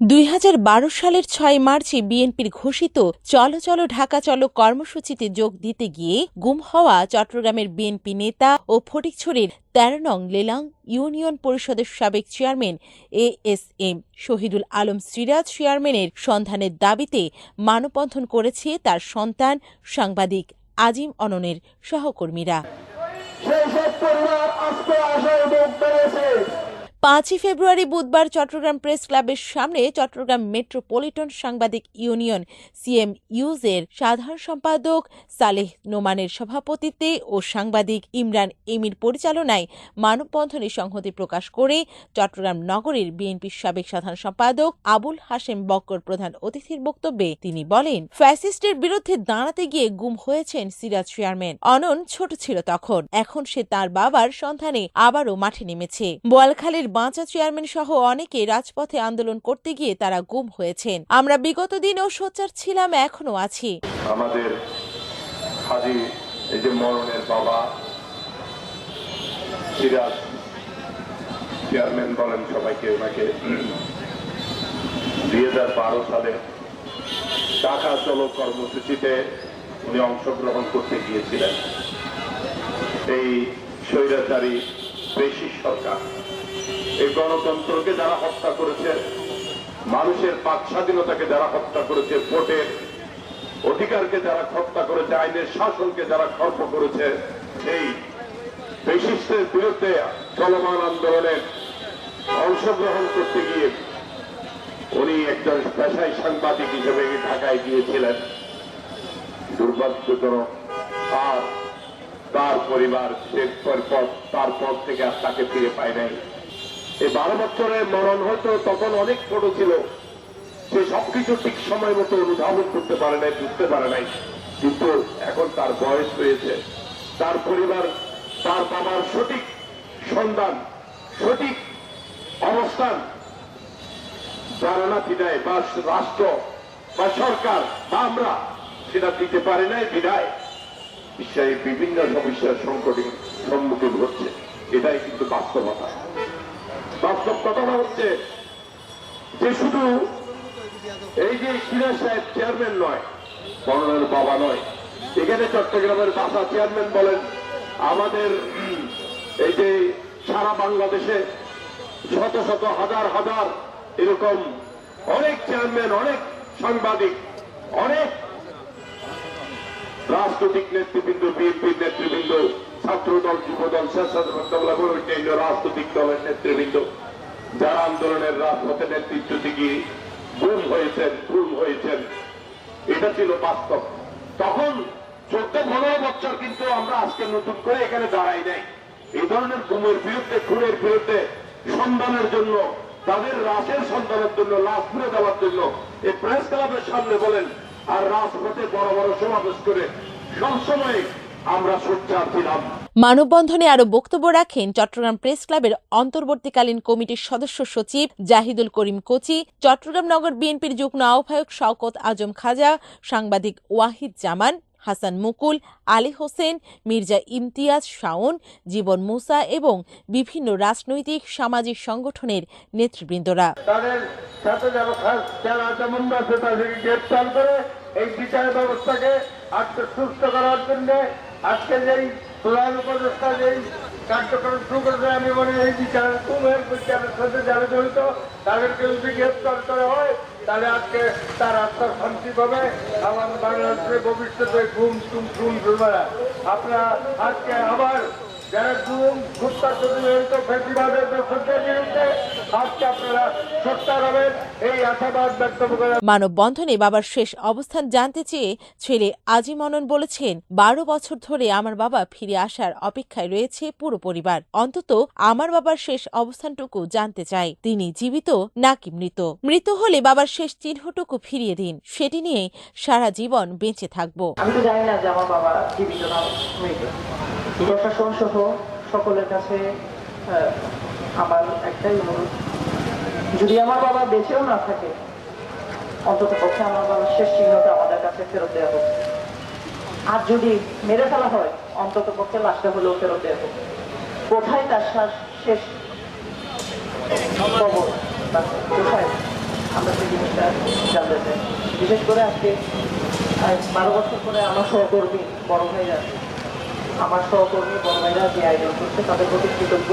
2012 সালের 6 মার্চে বিএনপির ঘোষিত চলো চলো ঢাকা চলো কর্মসূচিতে যোগ দিতে গিয়ে গুম হওয়া চট্টগ্রামের বিএনপি নেতা ও ফটিকছড়ির 13 নং লেলাং ইউনিয়ন পরিষদের সাবেক চেয়ারম্যান এএসএম শহীদুল আলম সিরাজ চেয়ারম্যানের সন্ধানের দাবিতে মানববন্ধন করেছে তার সন্তান সাংবাদিক আজিম অননের সহকর্মীরা। 5 ফেব্রুয়ারি বুধবার চট্টগ্রাম প্রেস ক্লাবের সামনে চট্টগ্রাম মেট্রোপলিটন সাংবাদিক ইউনিয়ন সিএমইউজের সাধারণ সম্পাদক সালেহ নোমানের সভাপতিত্বে ও সাংবাদিক ইমরান এমির পরিচালনায় মানববন্ধনে সংহতি প্রকাশ করে চট্টগ্রাম নগরের বিএনপির সাবেক সাধারণ সম্পাদক আবুল হাশেম বক্কর প্রধান অতিথির বক্তব্যে তিনি বলেন, ফ্যাসিস্টের বিরুদ্ধে দাঁড়াতে গিয়ে গুম হয়েছেন সিরাজ চেয়ারম্যান। অনন ছোট ছিল তখন, এখন সে তার বাবার সন্ধানে আবারও মাঠে নেমেছে। বোয়ালখালীর বাঁচা চেয়ারম্যান সহ অনেকে রাজপথে আন্দোলন করতে গিয়ে তারা গুম হয়েছেন। আমরা বিগত দিনেও সোচ্চার ছিলাম, এখনো আছি। আমাদের হাজী এই যে মরণের বাবা সিরাজ চেয়ারম্যান বলেন সবাইকে, ওনাকে 2012 সালে ঢাকা চলো কর্মসূচিতে উনি অংশগ্রহণ করতে গিয়েছিলেন। এই স্বৈরাচারী ব্রিটিশ সরকার এই গণতন্ত্রকে যারা হত্যা করেছে, মানুষের বাক স্বাধীনতাকে যারা হত্যা করেছে, ভোটের অধিকারকে যারা হত্যা করেছে, আইনের শাসনকে যারা খর্ব করেছে, সেই ব্রিটিশদের বিরুদ্ধে চলমান আন্দোলনে অংশগ্রহণ করতে গিয়ে উনি একজন পেশায় সাংবাদিক হিসেবে ঢাকায় গিয়েছিলেন। দুর্ভাগ্যজনক, আর তার পরিবার তারপর থেকে আর তাকে ফিরে পায় নাই। এই 12 বছরের মরণ হয়তো তখন অনেক ছোট ছিল, সে সবকিছু ঠিক সময় মতো অনুধাবন করতে পারে নাই, বুঝতে পারে নাই, কিন্তু এখন তার বয়স হয়েছে। তার পরিবার তার বাবার সঠিক সন্ধান, সঠিক অবস্থান যারা না দিদায় বা রাষ্ট্র বা সরকার বা আমরা সেটা দিতে পারে নাই, বিদায় বিশ্বের বিভিন্ন সমস্যার সংকটের সম্মুখীন হচ্ছে। এটাই কিন্তু বাস্তবতা। বাস্তব কথাটা হচ্ছে যে শুধু এই যে সিরাজ সাহেব চেয়ারম্যান নয়, মরণের বাবা নয়, এখানে চট্টগ্রামের বাসা চেয়ারম্যান বলেন, আমাদের এই যে সারা বাংলাদেশে শত শত হাজার হাজার এরকম অনেক চেয়ারম্যান, অনেক সাংবাদিক, অনেক রাজনৈতিক নেতৃবৃন্দ, বিএনপির নেতৃবৃন্দ, ছাত্রদল, যুবদল, স্বেচ্ছাসেবক দল এবং অন্যান্য রাজনৈতিক দলের নেতৃবৃন্দ যারা আন্দোলনের রাজপথে নেতৃত্ব দিয়ে গুম হয়েছেন, খুন হয়েছেন, এটা ছিল বাস্তব। তখন 14-15 বছর কিন্তু আমরা আজকে নতুন করে এখানে দাঁড়াই নাই। এই ধরনের গুমের বিরুদ্ধে, খুনের বিরুদ্ধে সন্ধানের জন্য, তাদের লাশের সন্ধানের জন্য, লাশ ফিরে দেওয়ার জন্য এই প্রেস ক্লাবের সামনে বলেন আর রাজপথে বড় বড় সমাবেশ করে সবসময় আমরা সোচ্চার ছিলাম। মানববন্ধনে আরো বক্তব্য রাখেন চট্টগ্রাম প্রেস ক্লাবের অন্তর্বর্তীকালীন কমিটির সদস্য সচিব জাহিদুল করিম কোচি, চট্টগ্রাম নগর বিএনপির যুগ্ম আহ্বায়ক শওকত আজম খাজা, সাংবাদিক ওয়াহিদ জামান, হাসান মুকুল, আলী হোসেন, মির্জা ইমতিয়াজ শাওন, জীবন মুসা এবং বিভিন্ন রাজনৈতিক সামাজিক সংগঠনের নেতৃবৃন্দরা। তাদের সাথে যারা তাদেরকে গ্রেপ্তার করে এই বিচার ব্যবস্থাকে আজকে সুস্থ করার জন্য আজকে যেই প্রধান উপদেষ্টা যেই কার্যক্রম শুরু করেছে, আমি মনে এই বিচারের বিচারের সাথে যারা জড়িত তাদেরকে যদি গ্রেপ্তার করা হয় তাহলে আজকে তার আত্মার শান্তি পাবে। আমার বাংলাদেশের ভবিষ্যতে ঘুম ঘুমবে না। আপনারা আজকে আবার যারা ঘুম ঘুরতার সাথে জড়িত ফেসিবাদের দর্শকদের বিরুদ্ধে আজকে আপনারা সোচ্চার হবেন, এই আশাবাদ ব্যক্ত করে। মানববন্ধনে বাবার শেষ অবস্থান জানতে চেয়ে ছেলে আজিম অনন বলেছেন, 12 বছর ধরে আমার বাবা ফিরে আসার অপেক্ষায় রয়েছে পুরো পরিবার। অন্তত আমার বাবার শেষ অবস্থানটুকু জানতে চাই, তিনি জীবিত নাকি মৃত। মৃত হলে বাবার শেষ চিহ্নটুকু ফিরিয়ে দিন, সেটি নিয়ে সারা জীবন বেঁচে থাকবো। আমি তো জানি না যে আমার বাবা জীবিত না মৃত। প্রশাসন সহ সকলের কাছে আমার একটাই অনুরোধ, যদি আমার বাবা বেঁচেও না থাকে, অন্তত পক্ষে আমার বাবার শেষ চিহ্নটা আমাদের কাছে ফেরত দেওয়া হোক। আর যদি মেরে ফেলা হয়, অন্তত পক্ষে লাশটা হলেও ফেরত দেওয়া হোক। কোথায় তার শেষ খবর, কোথায় আমরা সেই জিনিসটা জানতে চাই। বিশেষ করে আজকে 12 বছর পরে আমার সহকর্মী বড় ভাইরা যে আয়োজন করছে তাদের প্রতি কৃতজ্ঞ।